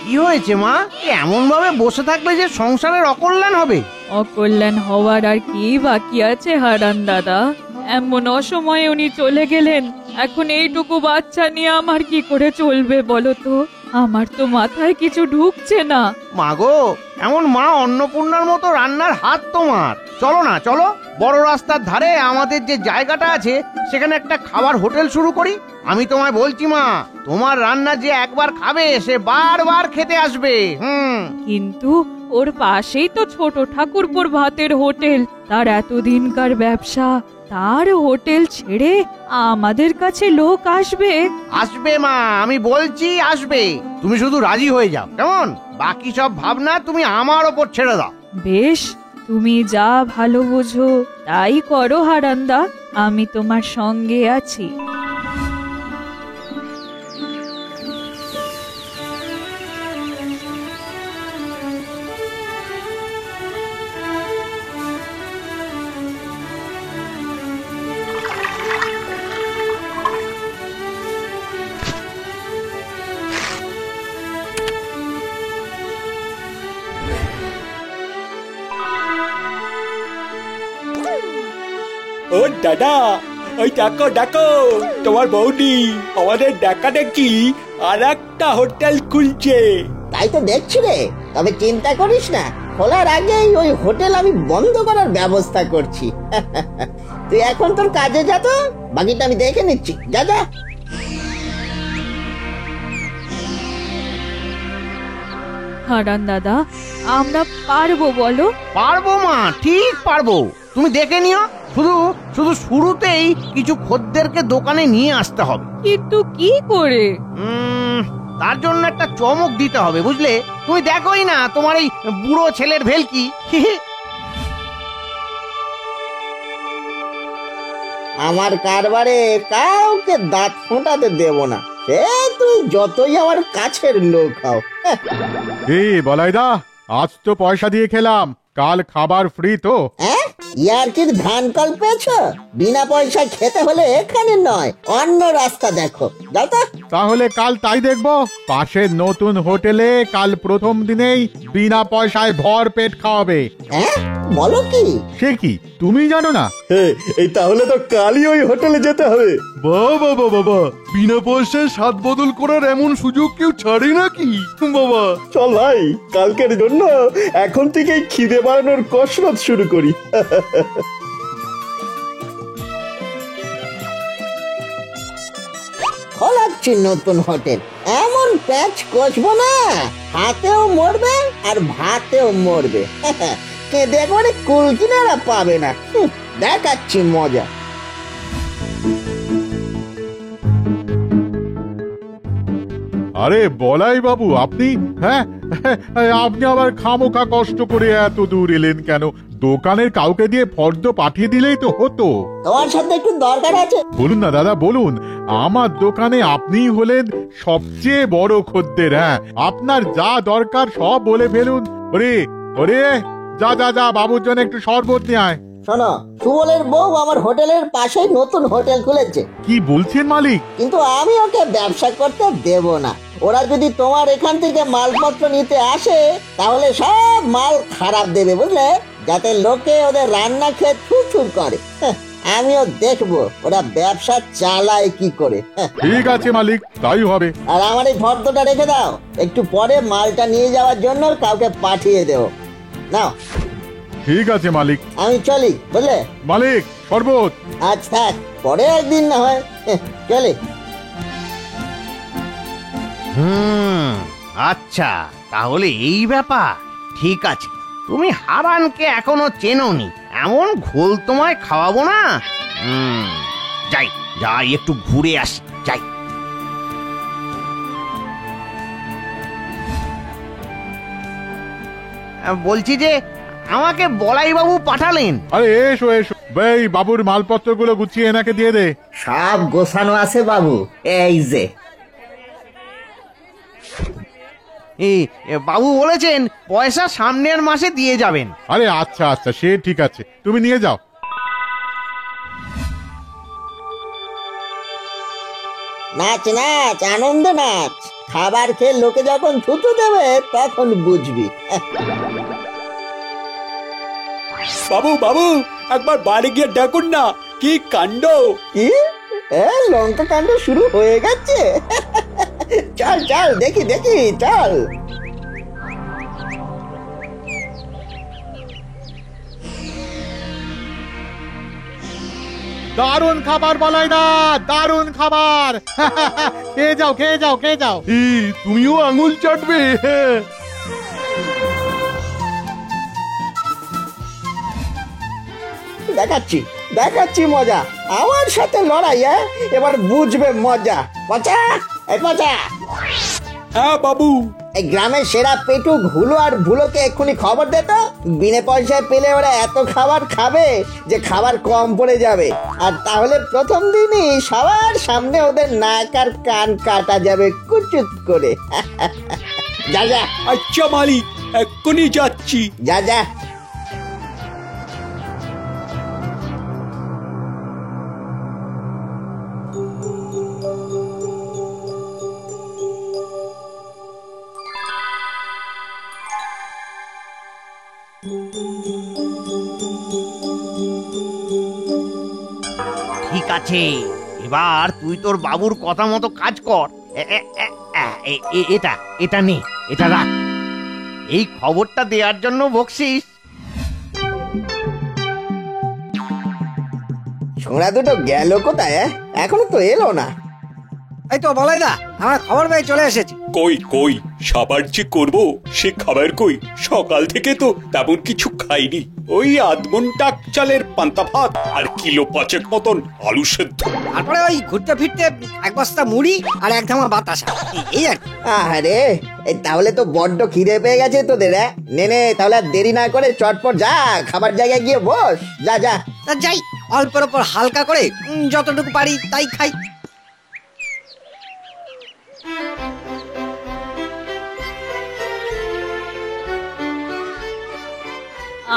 কি হয়েছে মা? এমন ভাবে বসে থাকলে যে সংসারের অকল্যাণ হবে। অকল্যাণ হওয়ার আর কি বাকি আছে হারান দাদা? এমন অসময়ে উনি চলে গেলেন। এখন এইটুকু বাচ্চা নিয়ে আমার কি করে চলবে বলো তো? আমার তো মাথায় কিছু ঢুকছে না। মাগো, এমন মা অন্নপূর্ণার মতো রান্নার হাত তোমার। চলো না, চলো বড় রাস্তার ধারে আমাদের যে জায়গাটা আছে সেখানে একটা খাবার হোটেল শুরু করি। আমি তোমায় বলছি মা, তোমার রান্না যে একবার খাবে সে বারবার খেতে আসবে। কিন্তু ওর পাশেই তো ছোট ঠাকুরপুর ভাতের হোটেল। তার এতদিনকার ব্যবসা, তার হোটেল ছেড়ে আমাদের কাছে লোক আসবে? আসবে মা, আমি বলছি আসবে। তুমি শুধু রাজি হয়ে যাও, কেমন? বাকি সব ভাবনা তুমি আমার ওপর ছেড়ে দাও। বেশ, তুমি যা ভালো বোঝো তাই করো হারান্দা, আমি তোমার সঙ্গে আছি। ও দাদা, ওই ডাকো ডাকো, তোমার বৌদি আমাদের ডাকা দেখি আর একটা হোটেল খুলছে। তাই তো দেখছি রে, তবে চিন্তা করিস না, খোলার আগেই ওই হোটেল আমি বন্ধ করার ব্যবস্থা করছি। তুই এখন তোর কাজে যা, তো বাকিটা আমি দেখে নিচ্ছি। যা যা। হারান দাদা, আমরা পারবো বলো? পারবো মা, ঠিক পারবো। তুমি দেখে নিও। শুধু শুধু শুরুতেই কিছু খদ্দেরকে দোকানে নিয়ে আসতে হবে। কিন্তু কি করে? তার জন্য একটা চমক দিতে হবে, বুঝলে? তুমি দেখোই না তোমার এই বুড়ো ছেলের ভেলকি। আমার কারবারে কাউকে দাঁত ফোঁটাতে দেব না, সে তুই যতই আমার কাছের লোক হও। এই বলাইদা, আজ তো পয়সা দিয়ে খেলাম, কাল খাবার ফ্রি তো? ইয়ার্কির ধান কল পেয়েছ? বিনা পয়সায় খেতে হলে এখানে নয়, অন্য রাস্তা দেখো। যাও তো। তাহলে কাল তাই দেখবো। পাশের নতুন হোটেলে কাল প্রথম দিনেই বিনা পয়সায় ভর পেট খাওয়াবে। বলো কি? সে কি, তুমি জানো না? এই তাহলে তো কালই ওই হোটেলে যেতে হবে। বাবা বাবা, বিনা পয়সায় স্বাদ বদল করার এমন সুযোগ কেউ ছাড়ে নাকি বাবা? চল ভাই, কালকের জন্য এখন থেকেই খিদে বাড়ানোর কসরত শুরু করি। খোলাচ্ছি নতুন হোটেল, এমন প্যাচ কষবো না, হাতেও মরবে আর ভাতেও মরবে। কেঁদে একবারে কুল কিনারা পাবে না। দেখাচ্ছি মজা। আরে বলাই বাবু, আপনি? হ্যাঁ, আপনি আবার খামোখা কষ্ট করে এত দূর এলেন কেন? দোকানের কাউকে দিয়ে ফর্দ পাঠিয়ে দিলেই তো হতো। তোমার সাথে একটু দরকার আছে। বলুন না দাদা, বলুন। আমার দোকানে আপনিই হলেন সবচেয়ে বড় খদ্দের। হ্যাঁ, আপনার যা দরকার সব বলে ফেলুন। ওরে ওরে, যা যা যা, বাবুর জন্য একটু শরবত নিয়ে আয়। শোনো, সুবলের বউ আমার হোটেলের পাশে নতুন হোটেল খুলেছে। কি বলছেন মালিক? কিন্তু আমি ওকে ব্যবসা করতে দেব না। ওরা যদি তোমার এখান থেকে মালপত্র নিতে আসে তাহলে সব মাল খারাপ দেবে, বুঝলে? যাতে লোকে ওদের রান্না খেয়ে থুর করে। আমিও দেখবো ওরা ব্যবসা চালায় কি করে। ঠিক আছে মালিক, তাই হবে। আর আমার এই ফর্দটা রেখে দাও, একটু পরে মালটা নিয়ে যাওয়ার জন্য কাউকে পাঠিয়ে দেবো। নাও। ঠিক আছে মালিক। আমি চলি, বুঝলে? মালিক, শরবত। আজ থাক, পরে একদিন না হয়। চলি। আচ্ছা, তাহলে এই ব্যাপার। ঠিক আছে, তুমি হারানকে এখনো চেনোনি, এমন ঘোল তোমায় খাওয়াবো না। যাই যাই, একটু ঘুরে আসি, যাই। বলছি যে আমাকে বলাই বাবু পাঠালেন। আরে এসো এসো, ভাই বাবুর মালপত্রগুলো গুছিয়ে এনাকে দিয়ে দে। সব গোছানো আছে বাবু, এই যে। বাবু বলেছেন পয়সা সামনের মাসে দিয়ে যাবেন। আরে আচ্ছা আচ্ছা, সে ঠিক আছে, তুমি নিয়ে যাও। নাচ নাচ, আনন্দে নাচ। খাবার খেয়ে লোকে যখন থুতু দেবে তখন বুঝবি। বাবু বাবু, একবার বাড়ি গিয়ে দেখুন না, কি কাণ্ড। কি লঙ্কা কাণ্ড শুরু হয়ে গেছে? চল চল দেখি দেখি, চল। দারুণ খাবার বলাই দা, দারুণ খাবার। খেয়ে যাও খেয়ে যাও খেয়ে যাও। তুমিও আঙুল চাটবে? দেখাচ্ছি দেখাচ্ছি মজা, আমার সাথে লড়াই। এবার বুঝবে মজা। পচা, এই পচা, হ্যাঁ বাবু। এই গ্রামের সেরা পেটুক হুলো আর ভুলোকে এক্ষুনি খবর দে তো। বিনে পয়সায় পেলে ওরা এত খাবার খাবে যে খাবার কম পড়ে যাবে। আর তাহলে প্রথম দিনই সবার সামনে ওদের নাক আর কান কাটা যাবে কুচুত করে। যা যা আচ্ছা মালিক, এক্ষুনি যাচ্ছি। যা যা। ঠিক আছে, এবার তুই তোর বাবুর কথা মতো কাজ কর। এটা এটা নে, এটা রাখ। এই খবরটা দেওয়ার জন্য বকশিস। ছোড়া দুটো গেল কোথায়? এখনো তো এলো না। এই তো বলাই দা, আমরা খবর পেয়ে চলে এসেছি। কই কই, সাবার যে করবো সে খাবার কই? সকাল থেকে তো তেমন কিছু খাইনি। ওই আধমন টাক চালের পান্তা ভাত আর কিলো 5 মতন আলু সেদ্ধ। তারপরে ওই ঘুরতে ফিরতে এক বস্তা মুড়ি আর এক ধামা বাতাসা, এই আর কি। আরে তাহলে তো বড্ড খিদে পেয়ে গেছে তোদের। নে নে, তাহলে আর দেরি না করে চটপট যা, খাবার জায়গায় গিয়ে বস। যা যা। তা যাই, অল্পের ওপর হালকা করে যতটুকু পারি তাই খাই।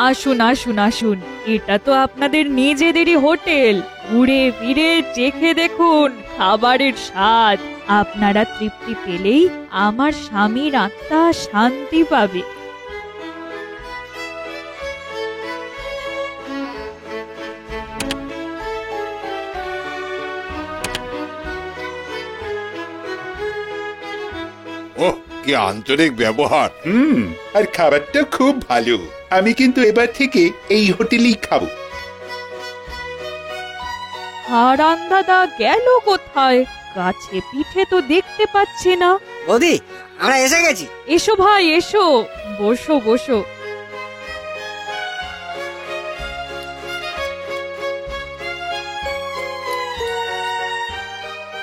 আসুন আসুন আসুন, এটা তো আপনাদের নিজেদেরই হোটেল। ঘুরে ফিরে চেখে দেখুন খাবারের স্বাদ। আপনারা তৃপ্তি পেলেই আমার স্বামীর আত্মা শান্তি পাবে। ওহ, কি আন্তরিক ব্যবহার। আর খাবারটা খুব ভালো। আমি কিন্তু এবার থেকে এই হোটেলেই খাবো। হারান দাদা গেল কোথায়? গাছে পিঠে তো দেখতে পাচ্ছি না। বৌদি, আমরা এসে গেছি। এসো ভাই এসো, বসো বসো।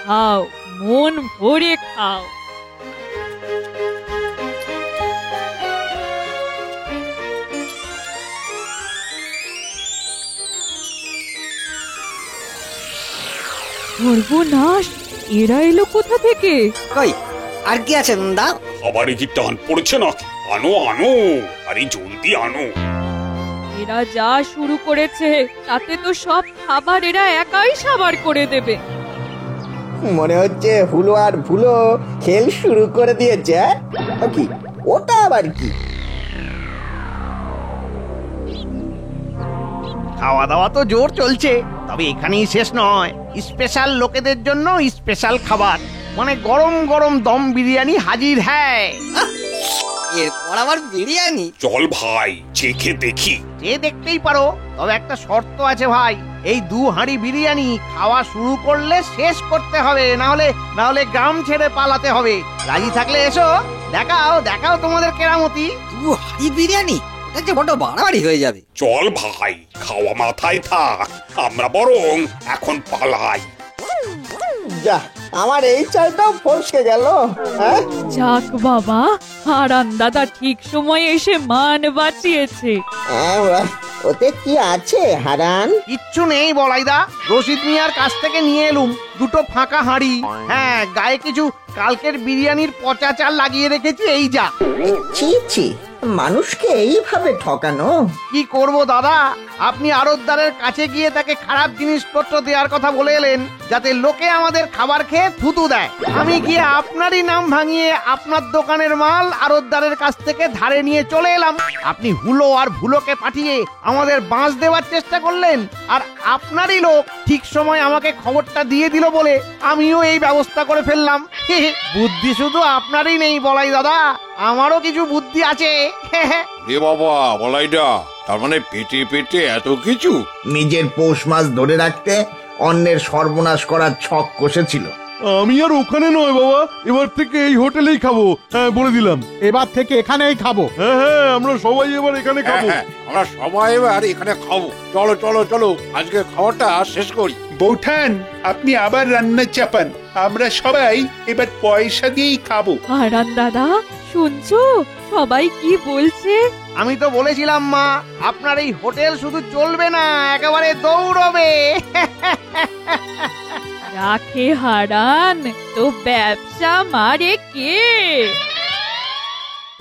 খাও, মন ভরে খাও। সর্বনাশ, এরা এলো কোথা থেকে? কই আর কি আছে দাও? খাবারে কি টান পড়েছে না? আনো আনো, আরে জলদি আনো। এরা যা শুরু করেছে তাতে তো সব খাবার এরা একাই সাবার করে দেবে। মনে হচ্ছে হুলো আর ভুলো খেল শুরু করে দিয়েছে। কি ওটা আবার কি? খাওয়া দাওয়া তো জোর চলছে, তবে এখানেই শেষ নয়। স্পেশাল লোকেদের জন্য স্পেশাল খাবার, মানে গরম গরম দম বিরিয়ানি হাজির। হ্যাঁ, এরপর আবার বিরিয়ানি? চল ভাই, চেখে দেখি। যে দেখতেই পারো, তবে একটা শর্ত আছে ভাই। এই 2 হাঁড়ি বিরিয়ানি খাওয়া শুরু করলে শেষ করতে হবে, না হলে গ্রাম ছেড়ে পালাতে হবে। রাজি থাকলে এসো, দেখাও দেখাও তোমাদের কেরামতি। 2 হাঁড়ি বিরিয়ানি? এটা যে বড় বাড়াবাড়ি হয়ে যাবে। চল ভাই, খাওয়া মাথায় থাক, আমরা বরং এখন পালাই। যা, আমার এই চালটাও ফসকে গেল। হ্যাঁ, যাক বাবা, হারান দাদা ঠিক সময়ে এসে মান বাঁচিয়েছে। ওতে কি আছে হারান? কিচ্ছু নেই বলাইদা, রশিদ মিয়ার কাছ থেকে নিয়ে এলুম 2টো ফাঁকা হাঁড়ি। হ্যাঁ, গায়ে কিছু কালকের বিরিয়ানির পচা চাল লাগিয়ে রেখেছি, এই যা। ছি ছি, মানুষকে এইভাবে ঠকানো? কি করব দাদা, আপনি আড়তদারের কাছে গিয়ে তাকে খারাপ জিনিসপত্র দেওয়ার কথা বলে এলেন যাতে লোকে আমাদের খাবার খেয়ে থুতু দেয়। আমি গিয়ে আপনারই নাম ভাঙিয়ে আপনার দোকানের মাল আড়তদারের কাছ থেকে ধারে নিয়ে চলে এলাম। আপনি হুলো আর ভুলোকে পাঠিয়ে আমাদের বাঁশ দেওয়ার চেষ্টা করলেন, আর আপনারই লোক ঠিক সময় আমাকে খবরটা দিয়ে দিল বলে আমিও এই ব্যবস্থা করে ফেললাম। বুদ্ধি শুধু আপনারই নেই বলাই দাদা, আমারও কিছু বুদ্ধি আছে। রে বাবা বলাইডা, তার মানে পেটে পেটে এত কিছু। নিজের পৌষ মাস ধরে রাখতে অন্যের সর্বনাশ করার ছক কষেছিল। আমি আর ওখানে নয় বাবা, এবার থেকে এই হোটেলেই খাবো। হ্যাঁ, বলে দিলাম। এবার থেকে এখানেই খাবো। হ্যাঁ হ্যাঁ, আমরা সবাই এবার এখানে খাবো। হ্যাঁ, আমরা সবাই এবার এখানে খাবো। চলো চলো চলো, আজকে খাওয়াটা শেষ করি। বৌঠান, আপনি আবার রান্না চাপান, আমরা সবাই এবার পয়সা দিয়েই খাবো। হারান দাদা, শুনছো সবাই কি বলছে? আমি তো বলেছিলাম মা, আপনার এই হোটেল শুধু চলবে না, একেবারে দৌড়বে। রাখে হারান, তো ব্যবসা মারে কে?